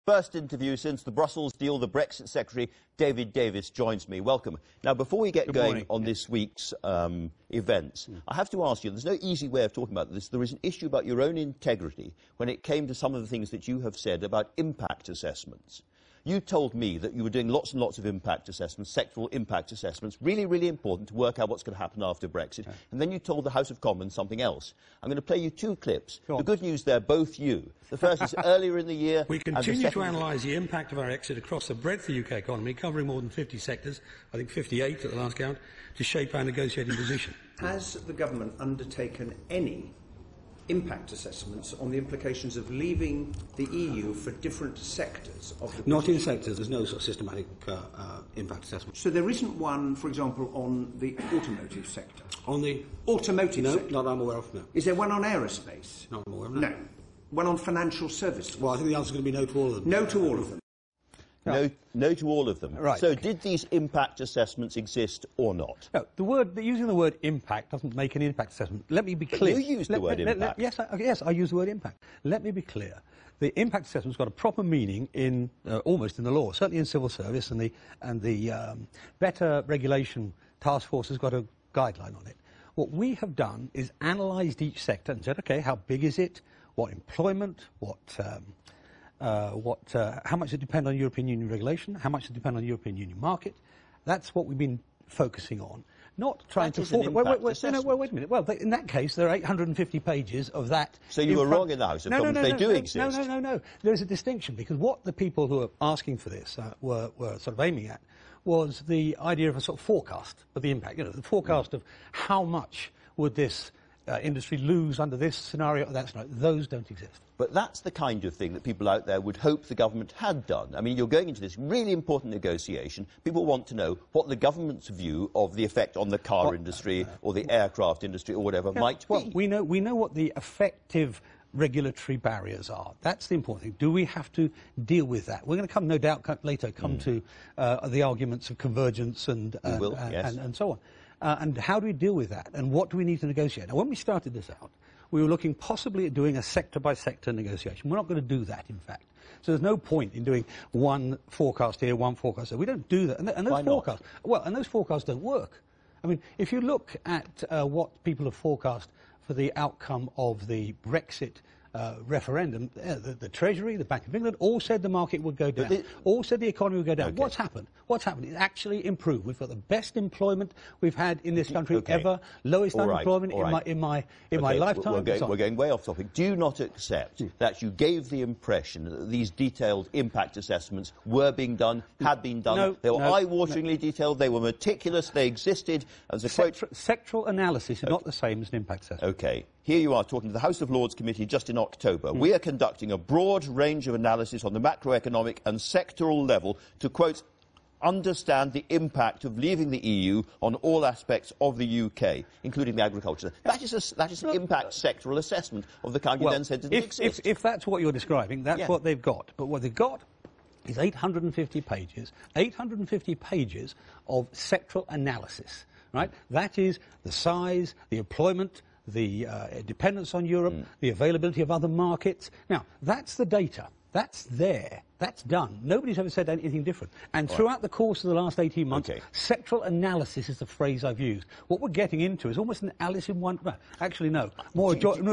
First interview since the Brussels deal, the Brexit Secretary, David Davis, joins me. Welcome. Now, before we get going on this week's events, I have to ask you, there's no easy way of talking about this. There is an issue about your own integrity when it came to some of the things that you have said about impact assessments. You told me that you were doing lots and lots of impact assessments, sectoral impact assessments, really, really important to work out what's going to happen after Brexit. Yeah. And then you told the House of Commons something else. I'm going to play you two clips. The good news, they're both you. The first is earlier in the year. We continue to analyse the impact of our exit across the breadth of the UK economy, covering more than 50 sectors, I think 58 at the last count, to shape our negotiating position. Has the government undertaken any impact assessments on the implications of leaving the EU for different sectors of the Not in sectors. There's no sort of systematic impact assessment. So there isn't one, for example, on the automotive sector? On the automotive sector? No, not I'm aware of, no. Is there one on aerospace? Not I'm aware of, no. No. One on financial services? Well, I think the answer is going to be no to all of them. No to all of them. No to all of them. Right. So did these impact assessments exist or not? No, using the word impact doesn't make an impact assessment. Let me be clear. You used the word impact. Yes, I use the word impact. Let me be clear. The impact assessment's got a proper meaning in almost in the law, certainly in civil service, and the Better Regulation Task Force has got a guideline on it. What we have done is analysed each sector and said, OK, how big is it? What employment? How much it depend on European Union regulation, how much it depend on European Union market. That's what we've been focusing on. Not trying to... Wait a minute. Well, in that case, there are 850 pages of that... So you were wrong in the House of Commons. They do exist. No. There's a distinction, because what the people who are asking for this were sort of aiming at was the idea of a sort of forecast of the impact. You know, the forecast of how much would this industry lose under this scenario or that scenario. Those don't exist. But that's the kind of thing that people out there would hope the government had done. I mean, you're going into this really important negotiation. People want to know what the government's view of the effect on the car industry or the aircraft industry or whatever might be. We know what the effective regulatory barriers are. That's the important thing. Do we have to deal with that? We're going to come, no doubt, later to the arguments of convergence and so on. And how do we deal with that? And what do we need to negotiate? Now, when we started this out, we were looking possibly at doing a sector-by-sector negotiation. We're not going to do that, in fact. So there's no point in doing one forecast here, one forecast there. We don't do that. And those forecasts, and those forecasts don't work. I mean, if you look at what people have forecast for the outcome of the Brexit referendum, the Treasury, the Bank of England, all said the market would go down, all said the economy would go down. Okay. What's happened? What's happened? It's actually improved. We've got the best employment we've had in this country ever, lowest unemployment in my lifetime. We're going way off topic. Do you not accept that you gave the impression that these detailed impact assessments were being done, had been done? They were eye-wateringly detailed, they were meticulous, they existed. As a sectoral analysis is not the same as an impact assessment. OK. Here you are talking to the House of Lords Committee just in October. We are conducting a broad range of analysis on the macroeconomic and sectoral level to, quote, understand the impact of leaving the EU on all aspects of the UK, including the agriculture. That is an impact sectoral assessment of the kind you then said didn't exist. If that's what you're describing, that's what they've got. But what they've got is 850 pages of sectoral analysis, right? That is the size, the employment, the dependence on Europe, the availability of other markets. Now, that's the data. That's there. That's done. Nobody's ever said anything different. And throughout the course of the last 18 months, sectoral analysis is the phrase I've used. What we're getting into is almost an Alice in Wonderland. Actually, no. More Gulliver.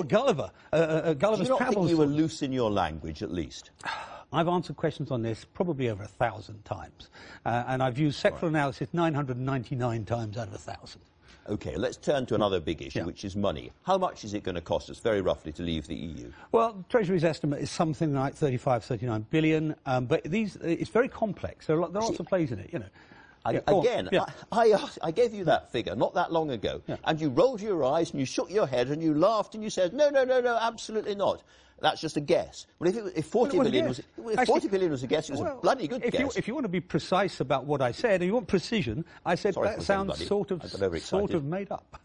Gulliver's Travels. Do you not think you were loose in your language, at least? I've answered questions on this probably over 1,000 times. And I've used sectoral analysis 999 times out of 1,000. OK, let's turn to another big issue, which is money. How much is it going to cost us, very roughly, to leave the EU? Well, the Treasury's estimate is something like 35, 39 billion, but it's very complex. There are lots of plays in it, you know. I gave you that figure not that long ago, and you rolled your eyes and you shook your head and you laughed and you said, no, absolutely not. That's just a guess. Well, if 40 billion was a guess, it was a bloody good guess. If you want to be precise about what I said, and you want precision, I said that sounds sort of made up.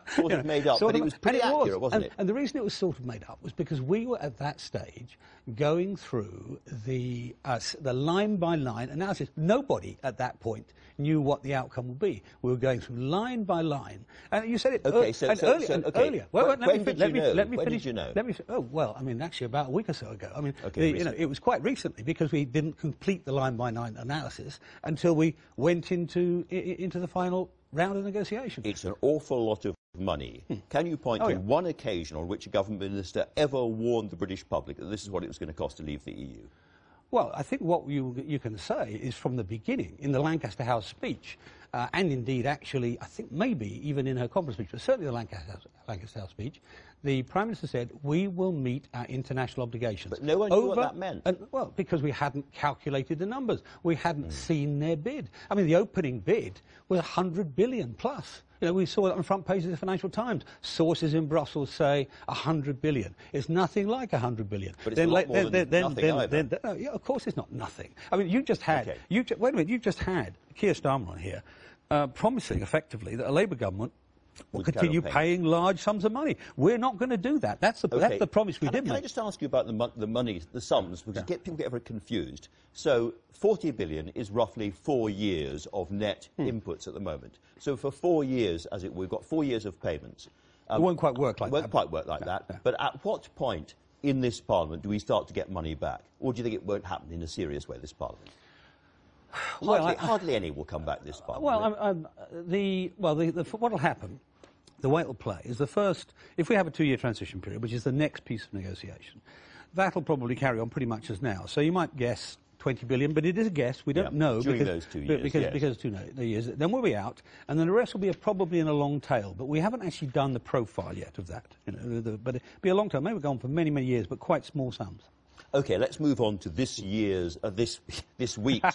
Sort of made up, but it was pretty accurate, wasn't it? And the reason it was sort of made up was because we were at that stage going through the line-by-line analysis. Nobody at that point knew what the outcome would be. We were going through line by line. And you said it earlier. When did you know? Oh, well, I mean, actually about a week or so ago. I mean, it was quite recently because we didn't complete the line-by-line analysis until we went into the final round of negotiations. It's an awful lot of money. Can you point to one occasion on which a government minister ever warned the British public that this is what it was going to cost to leave the EU? Well, I think what you can say is from the beginning, in the Lancaster House speech, and indeed actually, I think maybe even in her conference speech, but certainly the Lancaster House speech, the Prime Minister said, we will meet our international obligations. But no one knew what that meant. Well, because we hadn't calculated the numbers. We hadn't seen their bid. I mean, the opening bid was 100 billion plus. You know, we saw that on the front page of the Financial Times. Sources in Brussels say 100 billion. It's nothing like 100 billion. But it's a lot more than nothing either. Yeah, of course it's not nothing. I mean, you just had... wait a minute, you just had Keir Starmer on here promising, effectively, that a Labour government will continue paying large sums of money. We're not going to do that. That's the promise we did make. Can I just ask you about the money, the sums, because people get very confused. So 40 billion is roughly 4 years of net inputs at the moment. So for 4 years, as it were, we've got 4 years of payments. It won't quite work like that. It won't quite work like that. But at what point in this Parliament do we start to get money back? Or do you think it won't happen in a serious way, this Parliament? Hardly any will come back this Parliament. What will happen, the way it will play, is the first, if we have a 2-year transition period, which is the next piece of negotiation, that will probably carry on pretty much as now. So you might guess 20 billion, but it is a guess. We don't know during those 2 years. Because 2 years. Then we'll be out, and then the rest will be probably in a long tail. But we haven't actually done the profile yet of that. You know, but it'll be a long tail. Maybe go on for many, many years, but quite small sums. OK, let's move on to this week's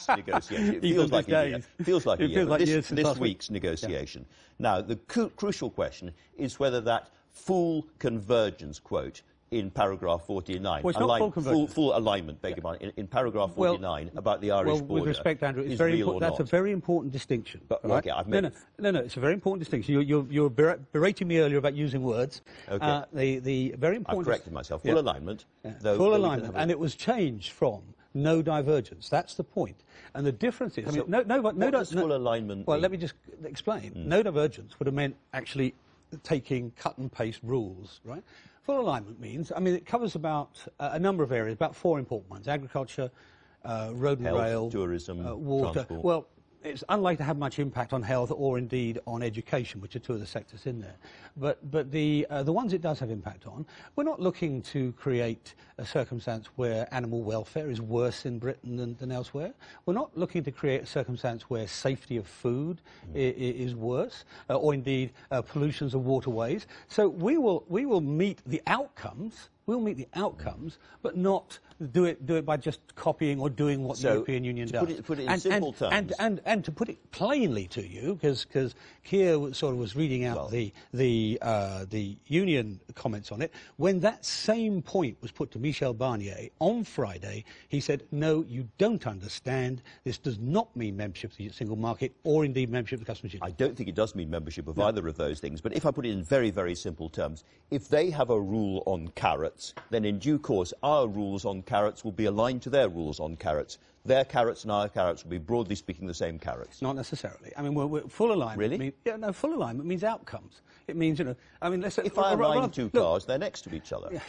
negotiation. It feels like a year. Feels like a year. This week's negotiation. Now, the crucial question is whether that full convergence quote in paragraph 49, well, it's not full convergence. Full alignment, beg your pardon, in paragraph 49 about the Irish border. With respect, Andrew, it's very important. That's a very important distinction. But, right? OK, I've made no, it's a very important distinction. You were berating me earlier about using words. OK. The very important... I've corrected myself. Full alignment. Full alignment, and it was changed from no divergence. That's the point. And the difference is... So what does full alignment Well, mean? let me just explain. No divergence would have meant actually taking cut-and-paste rules, right? Full alignment means, I mean, it covers about a number of areas, about 4 important ones: agriculture, road and rail, tourism, water. transport. Well, it's unlikely to have much impact on health or indeed on education, which are 2 of the sectors in there. But the ones it does have impact on, we're not looking to create a circumstance where animal welfare is worse in Britain than elsewhere. We're not looking to create a circumstance where safety of food is worse, or indeed pollutions of waterways. So we will meet the outcomes. We'll meet the outcomes, but not do it by just copying or doing what the European Union does. Put it in simple terms. And to put it plainly to you, because Keir sort of was reading out the Union comments on it, when that same point was put to Michel Barnier on Friday, he said, no, you don't understand. This does not mean membership of the single market or indeed membership of the customs union. I don't think it does mean membership of either of those things. But if I put it in very, very simple terms, if they have a rule on carrots, then in due course our rules on carrots will be aligned to their rules on carrots. Their carrots and our carrots will be, broadly speaking, the same carrots. Not necessarily. I mean, we're full alignment. Really? Full alignment means outcomes. It means, you know, I mean, let's say... If I align 2 cars, they're next to each other.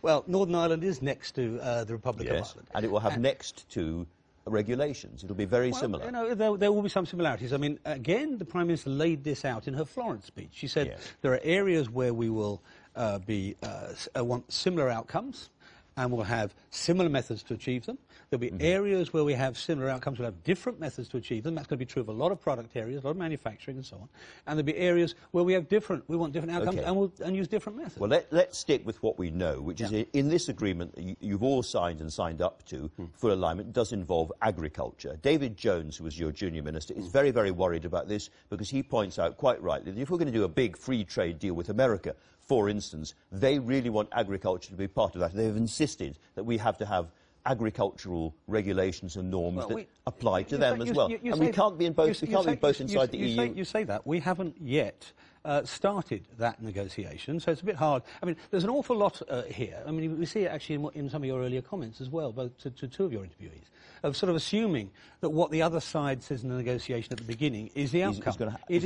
Well, Northern Ireland is next to the Republic of Ireland. And it will have next to regulations. It'll be very similar. You know, there will be some similarities. I mean, again, the Prime Minister laid this out in her Florence speech. She said there are areas where we will want similar outcomes, and we'll have similar methods to achieve them. There'll be areas where we have similar outcomes, we'll have different methods to achieve them. That's going to be true of a lot of product areas, a lot of manufacturing and so on. And there'll be areas where we want different outcomes and use different methods. Well, let's stick with what we know, which is in this agreement that you've all signed and signed up to, full alignment, does involve agriculture. David Jones, who was your junior minister, is very, very worried about this because he points out quite rightly that if we're going to do a big free trade deal with America, for instance, they really want agriculture to be part of that. They have insisted that we have to have agricultural regulations and norms that apply to them as well. And we can't be in both inside the EU. You say that. We haven't yet started that negotiation, so it's a bit hard. I mean, there's an awful lot here. I mean, we see it actually in some of your earlier comments as well, both to two of your interviewees, of sort of assuming that what the other side says in the negotiation at the beginning is the outcome. It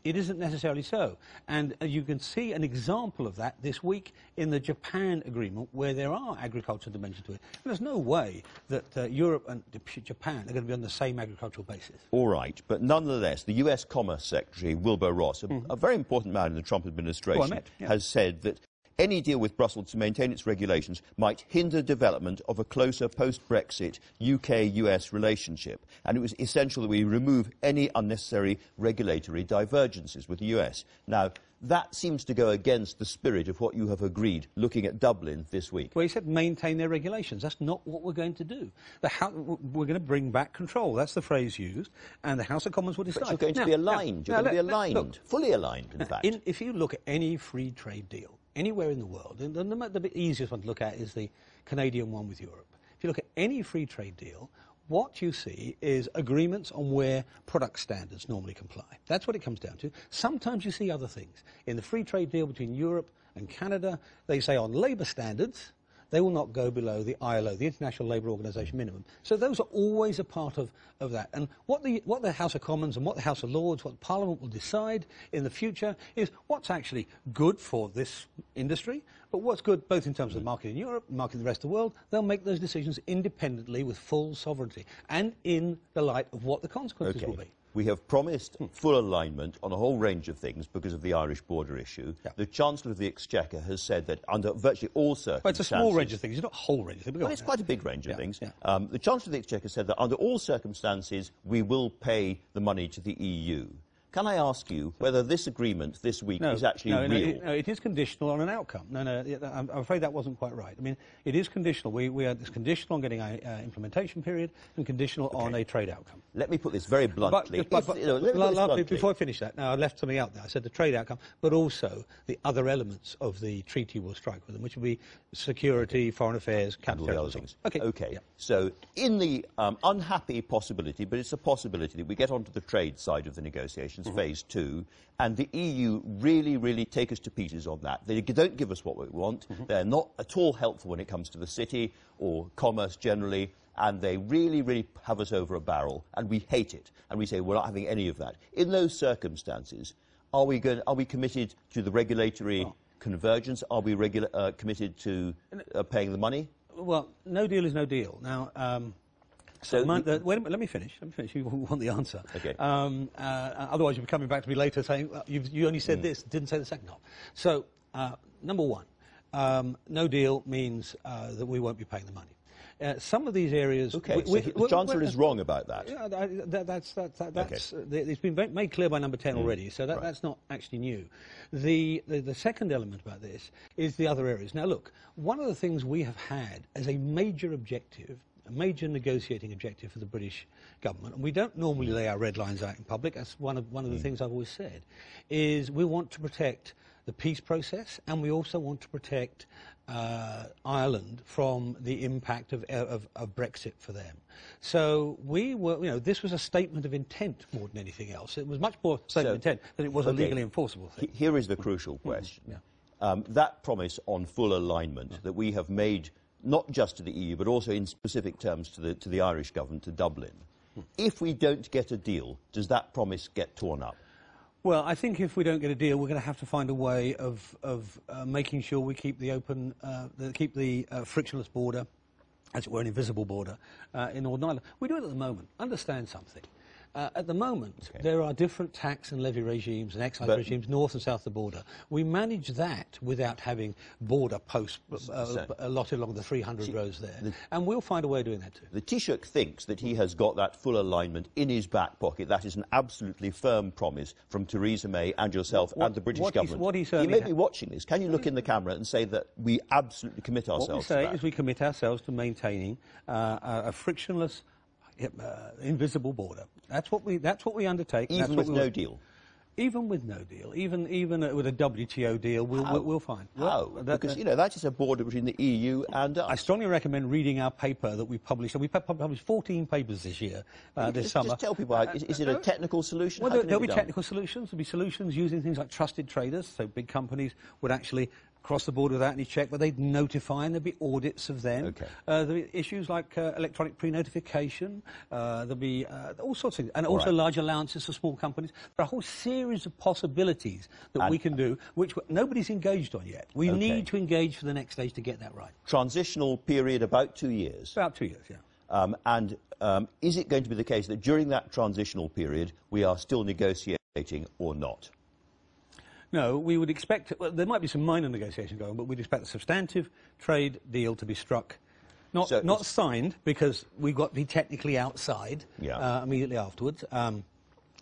isn't necessarily so. And you can see an example of that this week in the Japan agreement, where there are agricultural dimensions to it. And there's no way that Europe and Japan are going to be on the same agricultural basis. All right, but nonetheless, the US Commerce Secretary, Wilbur Ross, a very important man in the Trump administration, has said that any deal with Brussels to maintain its regulations might hinder development of a closer post-Brexit UK-US relationship, and it was essential that we remove any unnecessary regulatory divergences with the US. Now, that seems to go against the spirit of what you have agreed, looking at Dublin this week. Well, he said maintain their regulations. That's not what we're going to do. We're going to bring back control. That's the phrase used, and the House of Commons will decide. But you're going to be aligned. You're going to be aligned, fully aligned, in fact. If you look at any free trade deal, anywhere in the world, and the easiest one to look at is the Canadian one with Europe. If you look at any free trade deal, what you see is agreements on where product standards normally comply. That's what it comes down to. Sometimes you see other things. In the free trade deal between Europe and Canada, they say on labour standards, they will not go below the ILO, the International Labour Organization minimum. So those are always a part of that. And what the House of Commons and what the House of Lords, what Parliament will decide in the future is what's actually good for this industry, but what's good both in terms of the market in Europe, the market in the rest of the world. They'll make those decisions independently with full sovereignty and in the light of what the consequences will be. We have promised full alignment on a whole range of things because of the Irish border issue. Yeah. The Chancellor of the Exchequer has said that under virtually all circumstances... Well, it's a small range of things, it's not a whole range of things. Well, it's quite a big range of things. Yeah. The Chancellor of the Exchequer said that under all circumstances we will pay the money to the EU. Can I ask you whether this agreement this week is actually real? No, it is conditional on an outcome. No, I'm afraid that wasn't quite right. I mean, it is conditional. It's conditional on getting an implementation period and conditional on a trade outcome. Let me put this very bluntly. Before I finish that, now I left something out there. I said the trade outcome, but also the other elements of the treaty will strike with them, which will be security, foreign affairs, counter-terrorism, other things. Okay. Yeah. So in the unhappy possibility, but it's a possibility that we get onto the trade side of the negotiations, phase 2, and the EU really take us to pieces on that. They don't give us what we want. They're not at all helpful when it comes to the city or commerce generally, and they really have us over a barrel, and we hate it, and we say we're not having any of that. In those circumstances, are we committed to the regulatory convergence? Are we committed to paying the money? Well, no deal is no deal. Now, wait a minute, let me finish. You want the answer. Okay. Otherwise, you'll be coming back to me later saying, well, you only said this, didn't say the second half. So, number one, no deal means that we won't be paying the money. Some of these areas... Okay, the Chancellor is wrong about that. Yeah, it's been made clear by number 10 already, so that's not actually new. The second element about this is the other areas. Now, look, one of the things we have had as a major objective, a major negotiating objective for the British government, and we don't normally lay our red lines out in public, that's one of the things I've always said, is we want to protect the peace process, and we also want to protect Ireland from the impact of Brexit for them. So we were, this was a statement of intent more than anything else. It was much more a statement of intent than it was a legally enforceable thing. Here is the crucial question. That promise on full alignment that we have made, not just to the EU, but also in specific terms to the Irish government, to Dublin. If we don't get a deal, does that promise get torn up? Well, I think if we don't get a deal, we're going to have to find a way of making sure we keep the open, keep the frictionless border, as it were, an invisible border, in Northern Ireland. We do it at the moment. Understand something. At the moment, there are different tax and levy regimes and excise regimes north and south of the border. We manage that without having border posts allotted along the 300 rows there. And we'll find a way of doing that too. The Taoiseach thinks that he has got that full alignment in his back pocket. That is an absolutely firm promise from Theresa May and yourself and the British government. He may be watching this. Can you look in the camera and say that we absolutely commit ourselves to that? What we say is we commit ourselves to maintaining a frictionless invisible border. That's what we undertake. Even with no deal? Even with no deal, even with a WTO deal, we'll find. How? Because, you know, that is a border between the EU and us. I strongly recommend reading our paper that we published. We published 14 papers this year, this summer. Just tell people, is it a technical solution? Well, there'll be technical solutions. There'll be solutions using things like trusted traders, so big companies would actually cross the border without any check, but they'd notify, and there'd be audits of them. Okay. There'll be issues like electronic pre-notification. There'll be all sorts of things, and also large allowances for small companies. There are a whole series of possibilities that we can do, which nobody's engaged on yet. We need to engage for the next stage to get that right. Transitional period about 2 years. About 2 years, yeah. Is it going to be the case that during that transitional period we are still negotiating or not? No, we would expect, well, there might be some minor negotiation going on, but we'd expect a substantive trade deal to be struck. Not signed, because we've got to be technically outside immediately afterwards.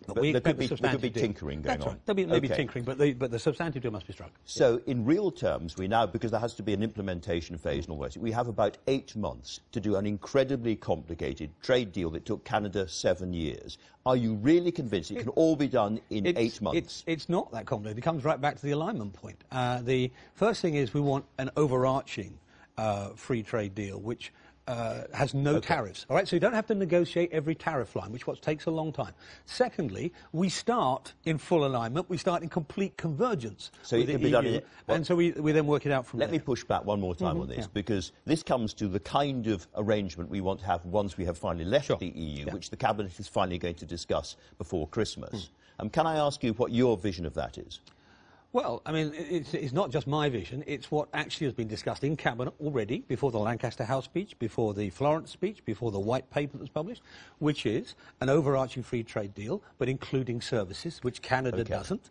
But there could be tinkering going on. Right. There'll be maybe tinkering, but the substantive deal must be struck. So in real terms, we now, because there has to be an implementation phase and all that, we have about 8 months to do an incredibly complicated trade deal that took Canada 7 years. Are you really convinced it can all be done in 8 months? It's not that complicated. It comes right back to the alignment point. The first thing is we want an overarching free trade deal, which has no tariffs. All right, so you don't have to negotiate every tariff line, which takes a long time. Secondly, we start in full alignment. We start in complete convergence. So it can be done and so we then work it out from there. Let me push back one more time on this, because this comes to the kind of arrangement we want to have once we have finally left the EU, which the Cabinet is finally going to discuss before Christmas. Can I ask you what your vision of that is? Well, I mean, it's not just my vision. It's what actually has been discussed in Cabinet already, before the Lancaster House speech, before the Florence speech, before the White Paper that was published, which is an overarching free trade deal, but including services, which Canada doesn't,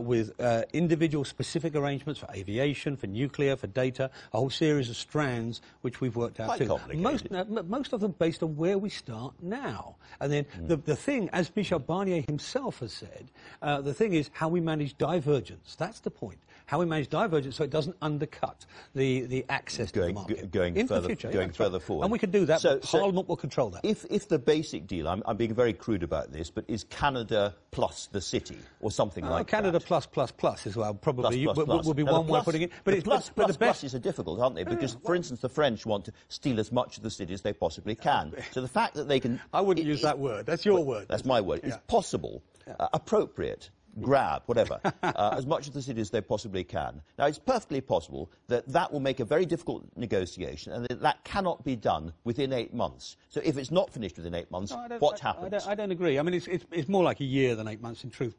with individual specific arrangements for aviation, for nuclear, for data, a whole series of strands which we've worked out too. Most of them based on where we start now. And then the thing, as Michel Barnier himself has said, the thing is how we manage divergence. That's the point. How we manage divergence so it doesn't undercut the access to the market. Going further forward. And we can do that, but Parliament will control that. If the basic deal, I'm being very crude about this, but is Canada plus the city, or something like Canada that? Canada plus as well, probably would be one way of putting it. But the pluses are difficult, aren't they? Because, for instance, the French want to steal as much of the city as they possibly can. So the fact that they can... I wouldn't use that word. That's your word. That's my word. It's possible, appropriate, grab, whatever, as much of the city as they possibly can. Now, it's perfectly possible that that will make a very difficult negotiation, and that cannot be done within 8 months. So if it's not finished within 8 months, what happens? I don't agree. I mean, it's more like a year than 8 months in truth.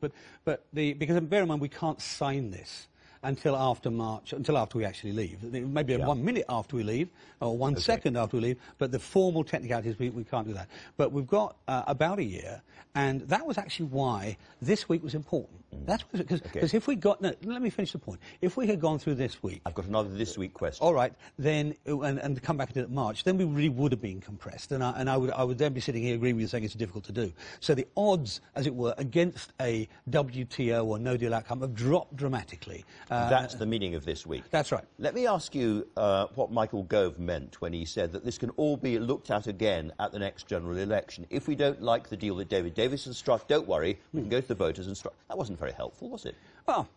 Because bear in mind, we can't sign this until after March, until after we actually leave. Maybe 1 minute after we leave, or 1 second after we leave, but the formal technicalities, we can't do that. But we've got about a year, and that was actually why this week was important. That's because if we got... No, let me finish the point. If we had gone through this week... I've got another this week question. All right, then, and come back into March, then we really would have been compressed, and I would then be sitting here agreeing with you saying it's difficult to do. So the odds, as it were, against a WTO or no-deal outcome have dropped dramatically. That's the meaning of this week. That's right. Let me ask you what Michael Gove meant when he said that this can all be looked at again at the next general election. If we don't like the deal that David Davis has struck, don't worry, we can go to the voters and strike. That wasn't very helpful, was it? Well,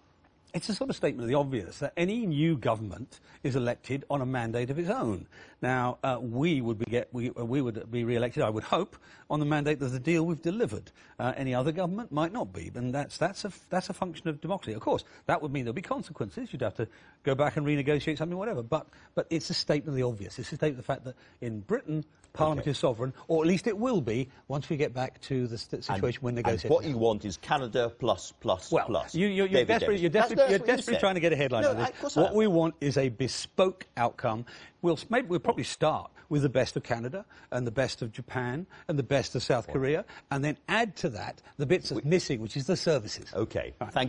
it's a sort of statement of the obvious that any new government is elected on a mandate of its own. Now, we would be re-elected, I would hope, on the mandate of the deal we've delivered. Any other government might not be, and that's a function of democracy. Of course, that would mean there'll be consequences. You'd have to go back and renegotiate something, whatever. But it's a statement of the obvious. It's a statement of the fact that in Britain, Parliament is sovereign, or at least it will be once we get back to the situation when negotiating. And what you want is Canada plus. You're desperately trying to get a headline on this. What we want is a bespoke outcome. We'll probably start with the best of Canada and the best of Japan and the best of South Korea, and then add to that the bits that's missing, which is the services. Okay. Thank